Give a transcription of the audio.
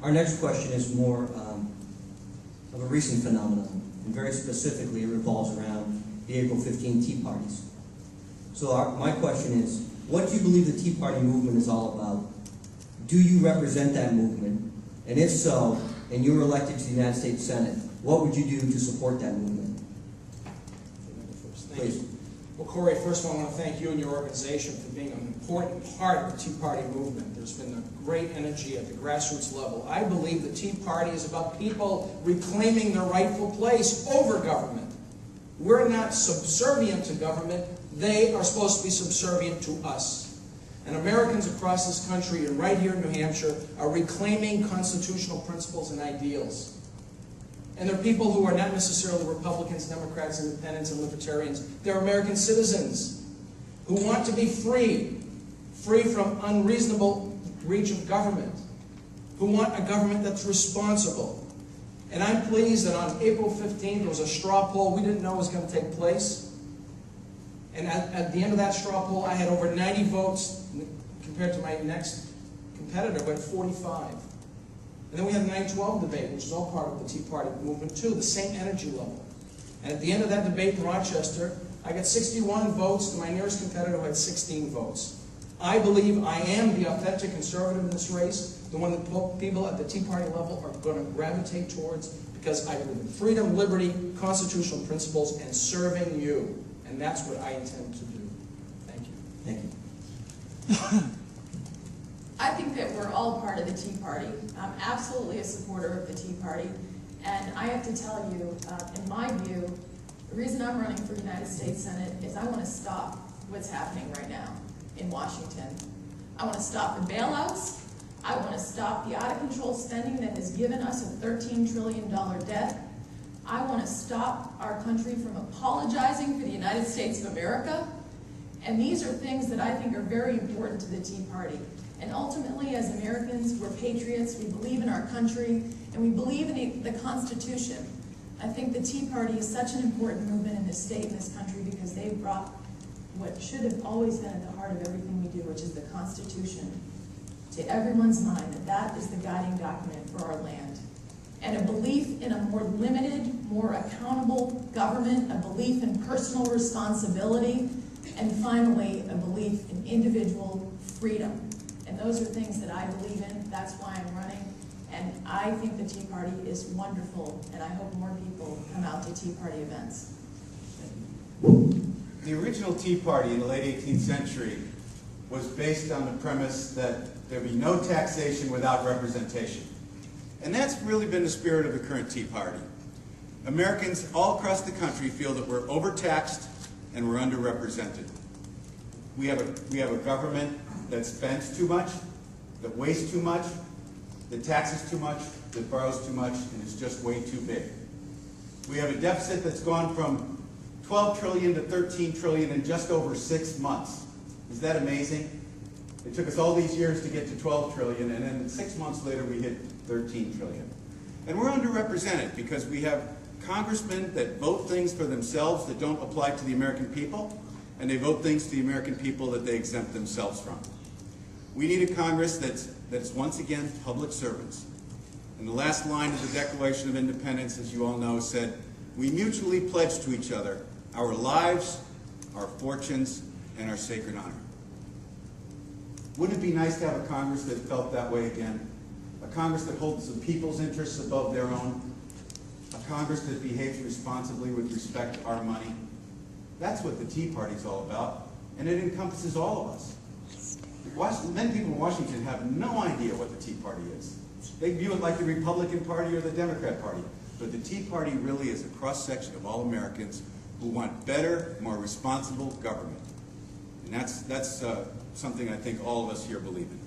Our next question is more of a recent phenomenon, and very specifically it revolves around the April 15 Tea Parties. So my question is, what do you believe the Tea Party movement is all about? Do you represent that movement? And if so, and you were elected to the United States Senate, what would you do to support that movement? Please. Well, Corey, first of all, I want to thank you and your organization for being an important part of the Tea Party movement. There's been a great energy at the grassroots level. I believe the Tea Party is about people reclaiming their rightful place over government. We're not subservient to government. They are supposed to be subservient to us. And Americans across this country and right here in New Hampshire are reclaiming constitutional principles and ideals. And they're people who are not necessarily Republicans, Democrats, Independents, and Libertarians. They're American citizens who want to be free from unreasonable reach of government, who want a government that's responsible. And I'm pleased that on April 15th, there was a straw poll we didn't know was going to take place. And at the end of that straw poll, I had over 90 votes compared to my next competitor, who had 45. And then we had the 9/12 debate, which is all part of the Tea Party movement too, the same energy level. And at the end of that debate in Rochester, I got 61 votes to my nearest competitor who had 16 votes. I believe I am the authentic conservative in this race, the one that people at the Tea Party level are going to gravitate towards, because I believe in freedom, liberty, constitutional principles, and serving you. And that's what I intend to do. Thank you. Thank you. I think that we're all part of the Tea Party. I'm absolutely a supporter of the Tea Party. And I have to tell you, in my view, the reason I'm running for United States Senate is I want to stop what's happening right now in Washington. I want to stop the bailouts. I want to stop the out-of-control spending that has given us a $13 trillion debt. I want to stop our country from apologizing for the United States of America. And these are things that I think are very important to the Tea Party. And ultimately, as Americans, we're patriots, we believe in our country, and we believe in the Constitution. I think the Tea Party is such an important movement in this state and this country because they brought what should have always been at the heart of everything we do, which is the Constitution, to everyone's mind, that that is the guiding document for our land. And a belief in a more limited, more accountable government, a belief in personal responsibility, and finally, a belief in individual freedom. And those are things that I believe in. That's why I'm running. And I think the Tea Party is wonderful, and I hope more people come out to Tea Party events. The original Tea Party in the late 18th century was based on the premise that there be no taxation without representation. And that's really been the spirit of the current Tea Party. Americans all across the country feel that we're overtaxed and we're underrepresented. We have a government that spends too much, that wastes too much, that taxes too much, that borrows too much, and is just way too big. We have a deficit that's gone from 12 trillion to 13 trillion in just over 6 months. Is that amazing? It took us all these years to get to 12 trillion, and then 6 months later we hit 13 trillion. And we're underrepresented because we have congressmen that vote things for themselves that don't apply to the American people, and they vote things to the American people that they exempt themselves from. We need a Congress that's once again public servants. And the last line of the Declaration of Independence, as you all know, said, "We mutually pledge to each other our lives, our fortunes, and our sacred honor." Wouldn't it be nice to have a Congress that felt that way again? A Congress that holds the people's interests above their own? A Congress that behaves responsibly with respect to our money? That's what the Tea Party is all about, and it encompasses all of us. Many people in Washington have no idea what the Tea Party is. They view it like the Republican Party or the Democrat Party. But the Tea Party really is a cross-section of all Americans who want better, more responsible government. And that's something I think all of us here believe in.